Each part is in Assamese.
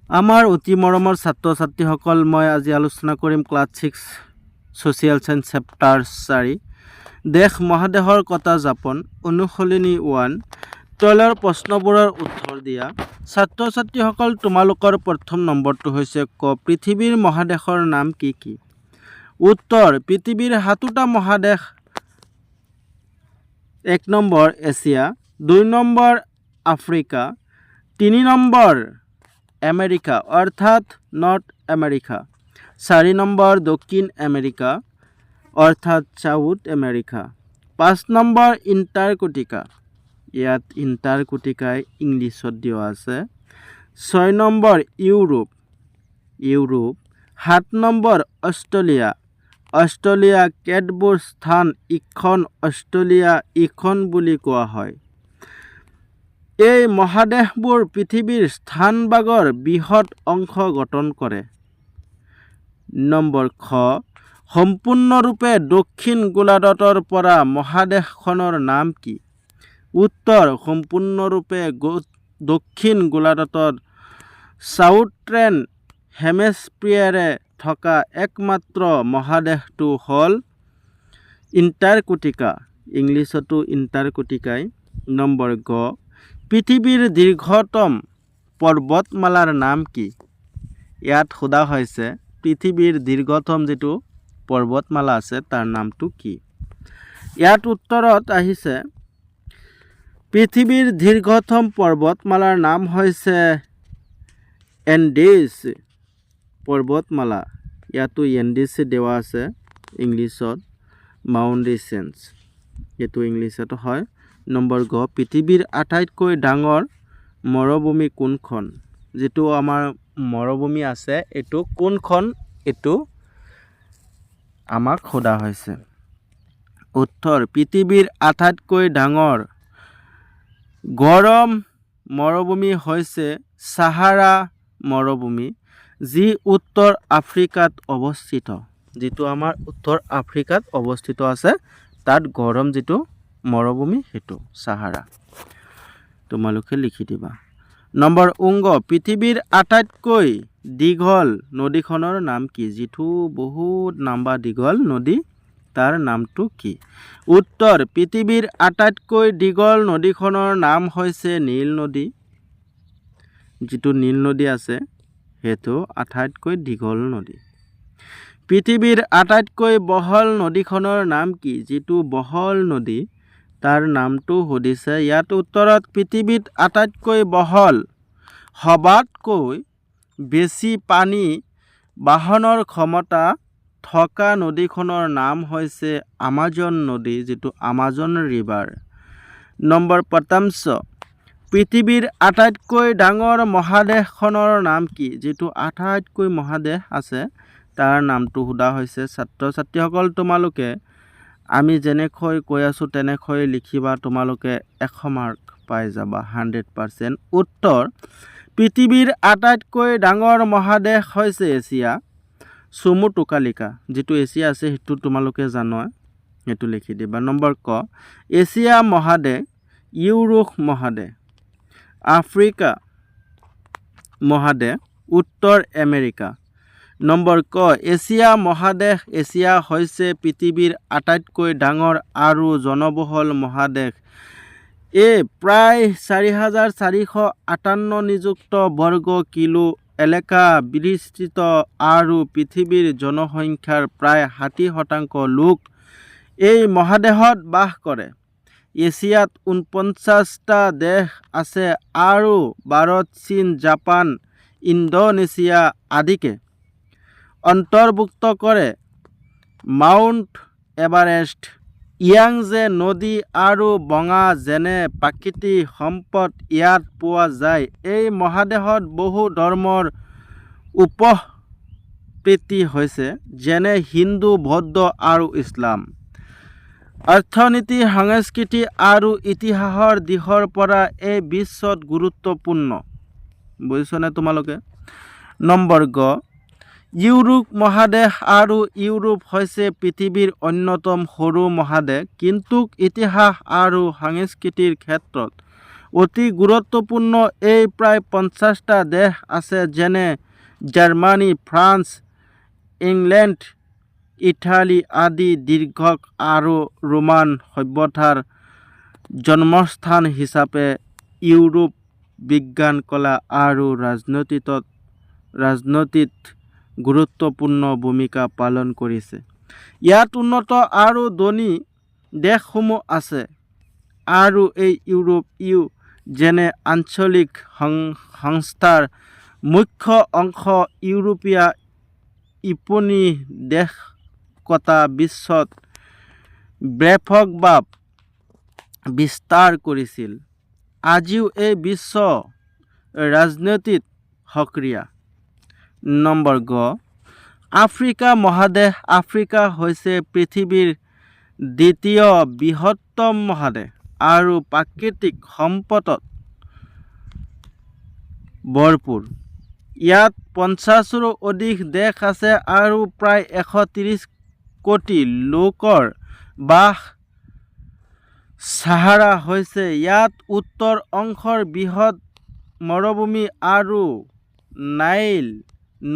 আমাৰ অতি মৰমৰ ছাত্ৰ ছাত্ৰীসকল, মই আজি আলোচনা কৰিম ক্লাছ 6 ছ'চিয়েল চায়েন্স চেপ্টাৰ 4 দেশ মহাদেশৰ কথা যাপন অনুশীলনী 1 তলৰ প্ৰশ্নবোৰৰ উত্তৰ দিয়া। ছাত্ৰ ছাত্ৰীসকল, তোমালোকৰ প্ৰথম নম্বৰটো হৈছে ক পৃথিৱীৰ মহাদেশৰ নাম কি কি? উত্তৰ, পৃথিৱীৰ 7টা মহাদেশ। 1 number Asia, 2 number Africa, 3 number America অৰ্থাৎ নৰ্থ আমেৰিকা, 4 নম্বৰ দক্ষিণ আমেৰিকা অৰ্থাৎ সাউথ আমেৰিকা, 5 নম্বৰ এণ্টাৰ্কটিকা, ইয়াত এণ্টাৰ্কটিকাই ইংলিছত দিয়া আছে, 6 নম্বৰ ইউৰোপ, 7 নম্বৰ অষ্ট্ৰেলিয়া কেতবোৰ স্থান ইখন অষ্ট্ৰেলিয়া ইখন বুলি কোৱা হয়। এই মহাদেশবোৰ পৃথিৱীৰ স্থানভাগৰ বৃহৎ অংশ গঠন কৰে। নম্বৰ খ সম্পূৰ্ণৰূপে দক্ষিণ গোলাৰ্ধৰ পৰা মহাদেশখনৰ নাম কি? উত্তৰ, সম্পূৰ্ণৰূপে দক্ষিণ গোলাৰ্ধৰ সাউথেৰ্ণ হেমিস্ফিয়াৰে থকা একমাত্ৰ মহাদেশটো হ'ল এণ্টাৰ্কটিকা, ইংলিছতো এণ্টাৰ্কটিকাই। নম্বৰ গ পৃথিৱীৰ দীৰ্ঘতম পৰ্বতমালাৰ নাম কি? ইয়াত সোধা হৈছে পৃথিৱীৰ দীৰ্ঘতম যিটো পৰ্বতমালা আছে তাৰ নামটো কি? ইয়াত উত্তৰত আহিছে পৃথিৱীৰ দীৰ্ঘতম পৰ্বতমালাৰ নাম হৈছে এণ্ডিছ পৰ্বতমালা। ইয়াতো এণ্ডিছ দেৱা আছে, ইংলিছত মাউণ্ট ৰেঞ্জ, এইটো ইংলিছত হয়। নম্বৰ গ পৃথিৱীৰ আটাইতকৈ ডাঙৰ মৰুভূমি কোনখন? যিটো আমাৰ মৰুভূমি আছে এইটো কোনখন, এইটো আমাক সোধা হৈছে। উত্তৰ, পৃথিৱীৰ আটাইতকৈ ডাঙৰ গৰম মৰুভূমি হৈছে ছাহাৰা মৰুভূমি, যি উত্তৰ আফ্ৰিকাত অৱস্থিত। যিটো আমাৰ উত্তৰ আফ্ৰিকাত অৱস্থিত আছে, তাত গৰম যিটো মৰুভূমি সেইটো ছাহাৰা। তোমালোকে লিখি দিবা। নম্বৰ উংগ পৃথিৱীৰ আটাইতকৈ দীঘল নদীখনৰ নাম কি? যিটো বহুত লম্বা দীঘল নদী, তাৰ নামটো কি? উত্তৰ, পৃথিৱীৰ আটাইতকৈ দীঘল নদীখনৰ নাম হৈছে নীল নদী। যিটো নীল নদী আছে সেইটো আটাইতকৈ দীঘল নদী। পৃথিৱীৰ আটাইতকৈ বহল নদীখনৰ নাম কি? যিটো বহল নদী তাৰ নামটো সুধিছে। ইয়াত উত্তৰত পৃথিৱীত আটাইতকৈ বহল সবাতকৈ বেছি পানী বাহনৰ ক্ষমতা থকা নদীখনৰ নাম হৈছে আমাজন নদী, যিটো আমাজন ৰিভাৰ। নম্বৰ পঞ্চম পৃথিৱীৰ আটাইতকৈ ডাঙৰ মহাদেশখনৰ নাম কি? যিটো আটাইতকৈ মহাদেশ আছে তাৰ নামটো সোধা হৈছে। ছাত্ৰ ছাত্ৰীসকল, তোমালোকে আমি যেনেকৈ কৈ আছোঁ তেনেকৈ লিখিবা, তোমালোকে 100 মাৰ্ক পাই যাবা, 100%। উত্তৰ, পৃথিৱীৰ আটাইতকৈ ডাঙৰ মহাদেশ হৈছে এছিয়া। চমু টোকালিকা, যিটো এছিয়া আছে সেইটো তোমালোকে জানা, সেইটো লিখি দিবা। নম্বৰ ক এছিয়া মহাদেশ, ইউৰোপ মহাদেশ, আফ্ৰিকা মহাদেশ, উত্তৰ আমেৰিকা। নম্বৰ ক এছিয়া মহাদেশ, এছিয়া হৈছে পৃথিৱীৰ আটাইতকৈ ডাঙৰ আৰু জনবহুল মহাদেশ। প্ৰায় 4,458 নিযুত বৰ্গ কিলো এলেকা বিস্তৃত আৰু পৃথিৱীৰ জনসংখ্যাৰ প্ৰায় 60% লোক এই মহাদেশত বাস কৰে। এছিয়াত 49টা দেশ আছে আৰু ভাৰত, চীন, জাপান, ইণ্ডোনেছিয়া আদিকে অন্তৰ্ভুক্ত কৰে। মাউণ্ট এভাৰেষ্ট, ইয়াংজে নদী আৰু বঙা যেনে প্ৰাকৃতিক সম্পদ ইয়াত পোৱা যায়। এই মহাদেশত বহু ধৰ্মৰ উপপ্ৰীতি হৈছে, যেনে হিন্দু, বৌদ্ধ আৰু ইছলাম। অৰ্থনীতি, সংস্কৃতি আৰু ইতিহাসৰ দিশৰ পৰা এই বিশ্বত গুৰুত্বপূৰ্ণ। বুজিছনে তোমালোকে? নম্বৰ গ ইউৰোপ মহাদেশ আৰু ইউৰোপ হৈছে পৃথিৱীৰ অন্যতম সৰু মহাদেশ, কিন্তু ইতিহাস আৰু সংস্কৃতিৰ ক্ষেত্ৰত অতি গুৰুত্বপূৰ্ণ এই প্ৰায় 50টা দেশ আছে, যেনে জাৰ্মানী, ফ্ৰান্স, ইংলেণ্ড, ইটালী আদি। দীৰ্ঘ আৰু ৰোমান সভ্যতাৰ জন্মস্থান হিচাপে ইউৰোপ বিজ্ঞান, কলা আৰু ৰাজনীতিত গুৰুত্বপূৰ্ণ ভূমিকা পালন কৰিছে। ইয়াত উন্নত আৰু ধনী দেশসমূহ আছে, আৰু এই ইউ যেনে আঞ্চলিক সংস্থাৰ মুখ্য অংশ ইউৰোপীয় উপনিবেশিকতা বিশ্বত ব্যাপকভাৱে বিস্তাৰ কৰিছিল। আজিও এই বিশ্ব ৰাজনীতিত সক্ৰিয়। নম্বৰ গ, আফ্ৰিকা মহাদেশ। আফ্ৰিকা হৈছে পৃথিৱীৰ দ্বিতীয় বৃহত্তম মহাদেশ আৰু প্ৰাকৃতিক সম্পদত ভৰপূৰ। ইয়াত 50ৰো অধিক দেশ আছে আৰু প্ৰায় 130 কোটি লোকৰ বাস। ছাহাৰা হৈছে ইয়াৰ উত্তৰ অংশৰ বৃহৎ মৰুভূমি আৰু নাইল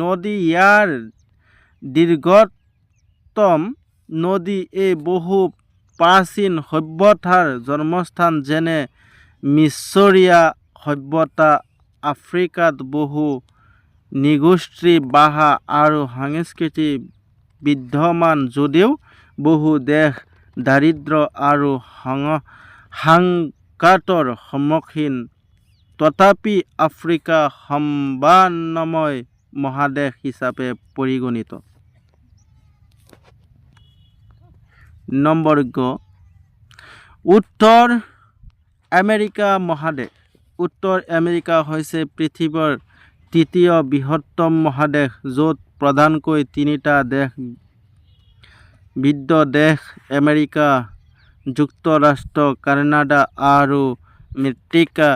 নদী ইয়াৰ দীৰ্ঘতম নদী। এই বহু প্ৰাচীন সভ্যতাৰ জন্মস্থান, যেনে মিছৰীয় সভ্যতা। আফ্ৰিকাত বহু নৃগোষ্ঠীৰ ভাষা আৰু সংস্কৃতি বিদ্যমান যদিও বহু দেশ দাৰিদ্ৰ্য আৰু সংঘাতৰ সন্মুখীন। তথাপি আফ্ৰিকা সম্ভাৱনাময় মহাদেশ হিচাপে পৰিগণিত। নম্বৰ গ, উত্তৰ আমেৰিকা মহাদেশ। উত্তৰ আমেৰিকা হৈছে পৃথিৱীৰ তৃতীয় বৃহত্তম মহাদেশ, য'ত প্ৰধানকৈ 3টা দেশ আমেৰিকা যুক্তৰাষ্ট্ৰ, কানাডা আৰু মেক্সিকো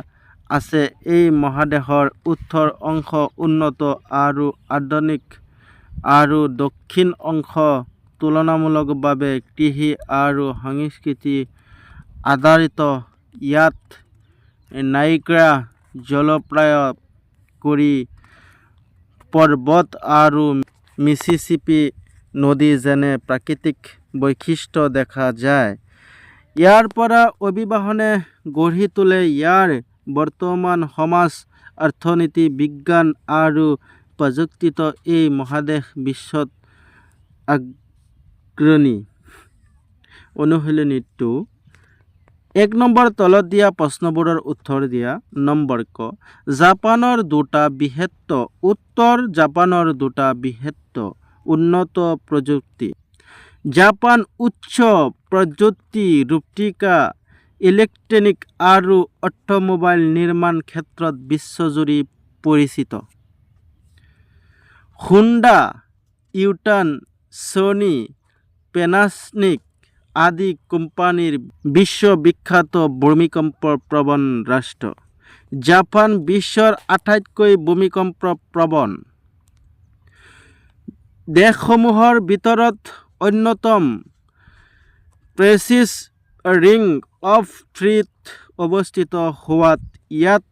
আছে। এই মহাদেশৰ উত্তৰ অংশ উন্নত আৰু আধুনিক আৰু দক্ষিণ অংশ তুলনামূলকভাৱে কৃষি আৰু সংস্কৃতি আধাৰিত। ইয়াত নাইগ্ৰা জলপ্ৰপাত, কৰি পৰ্বত আৰু মিছিছিপি নদী যেনে প্ৰাকৃতিক বৈশিষ্ট্য দেখা যায়। ইয়াৰ পৰা অবিহনে গঢ়ি তোলে ইয়াৰ বৰ্তমান সমাজ, অৰ্থনীতি, বিজ্ঞান আৰু প্ৰযুক্তিত এই মহাদেশ বিশ্বত অগ্ৰণী। অনুশীলনী 2, 1 নম্বৰ তলত দিয়া প্ৰশ্নবোৰৰ উত্তৰ দিয়া। নম্বৰ ক, জাপানৰ 2টা বৃহৎ। উত্তৰ, জাপানৰ 2টা বৃহৎ উন্নত প্ৰযুক্তি। জাপান উচ্চ প্ৰযুক্তি, ৰূপকৰ্ণ, ইলেক্ট্ৰনিক আৰু অটোমোবাইল নিৰ্মাণ ক্ষেত্ৰত বিশ্বজুৰি পৰিচিত। হোণ্ডা, ইউটান, ছনী, পেনাছনিক আদি কোম্পানীৰ বিশ্ববিখ্যাত ভূমিকম্প প্ৰৱণ ৰাষ্ট্ৰ। জাপান বিশ্বৰ আটাইতকৈ ভূমিকম্প প্ৰৱণ দেশসমূহৰ ভিতৰত অন্যতম। প্ৰেচিছ ৰিং অফ ফ্ৰীত অৱস্থিত হোৱাত ইয়াত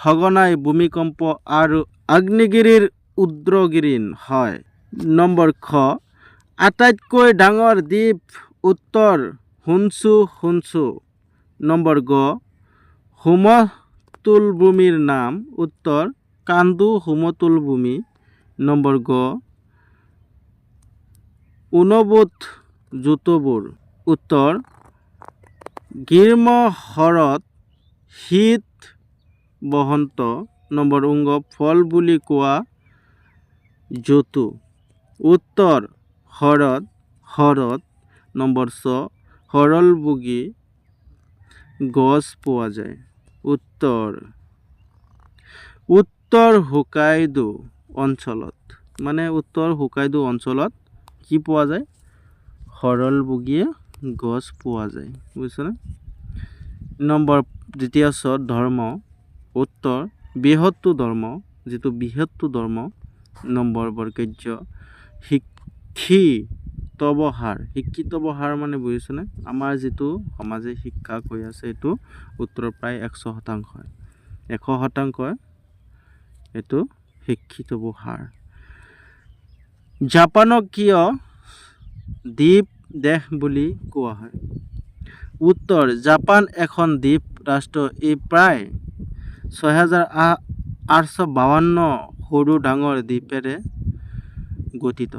সঘনাই ভূমিকম্প আৰু আগ্নেয়গিৰিৰ উদ্গিৰণ হয়। নম্বৰ খ, আটাইতকৈ ডাঙৰ দ্বীপ। উত্তৰ, হোনচু। নম্বৰ গ, সমতলভূমিৰ নাম। উত্তৰ, কান্দু সমতলভূমি। নম্বৰ গ, উনবোট-জুটোবোৰ। উত্তৰ, গ্ৰীষ্ম শৰৎ শীত বসন্ত। নম্বৰ ঙ, ফল বুলি কোৱা জুটো। উত্তৰ, শৰৎ। নম্বৰ চ, সৰলভোগী গছ পোৱা যায়। উত্তৰ হোক্কাইডো অঞ্চলত, উত্তৰ হোক্কাইডো অঞ্চলত কি পোৱা যায়? সৰলভোগী গছ পোৱা যায়। বুজিছনে? নম্বৰ দ্বিতীয় চ, ধৰ্ম। উত্তৰ, বৃহৎ ধৰ্ম, যিটো বৃহৎ ধৰ্ম। নম্বৰ বৰ্গীয়, শিক্ষী শিক্ষিত হাৰ মানে বুজিছেনে আমাৰ যিটো সমাজে শিক্ষা কৈ আছে এইটো উত্তৰ প্ৰায় 100% 100% এইটো শিক্ষিত হাৰ জাপানক কিয় দ্বীপ দেশ বুলি কোৱা হয় উত্তৰ জাপান এখন দ্বীপ ৰাষ্ট্ৰ ই প্ৰায় 6852 সৰু ডাঙৰ দ্বীপেৰে গঠিত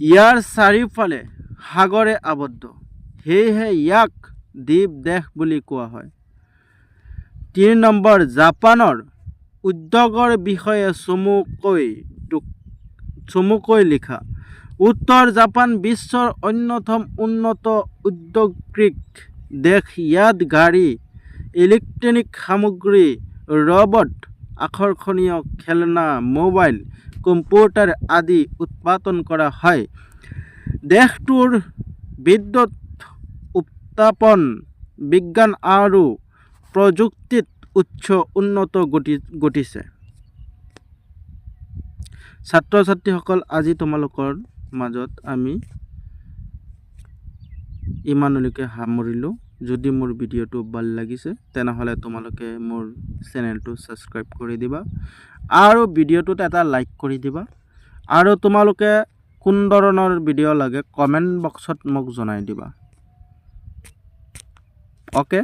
ইয়াৰ চাৰিওফালে সাগৰে আবদ্ধ সেয়েহে ইয়াক দ্বীপ দেশ বুলি কোৱা হয় 3 নম্বৰ জাপানৰ উদ্যোগৰ বিষয়ে চমুকৈ লিখা উত্তৰ জাপান বিশ্বৰ অন্যতম উন্নত ঔদ্যোগিক দেশ ইয়াত গাড়ী ইলেক্ট্ৰনিক সামগ্ৰী ৰবট আকৰ্ষণীয় খেলনা মোবাইল কম্পিউটাৰ আদি উৎপাদন কৰা হয় দেশটোৰ বিদ্যুৎ উৎপাদন বিজ্ঞান আৰু প্ৰযুক্তিত উচ্চ উন্নত ঘটিছে ছাত্ৰ ছাত্ৰীসকল আজি তোমালোকৰ মাজত আমি ইমানলৈকে সামৰিলোঁ যদি মোৰ ভিডিঅ'টো ভাল লাগিছে তেনেহ'লে তোমালোকে মোৰ চেনেলটো ছাবস্ক্ৰাইব কৰি দিবা আৰু ভিডিঅ'টোত এটা লাইক কৰি দিবা আৰু তোমালোকে কোন ধৰণৰ ভিডিঅ' লাগে কমেণ্ট বক্সত মোক জনাই দিবা অ'কে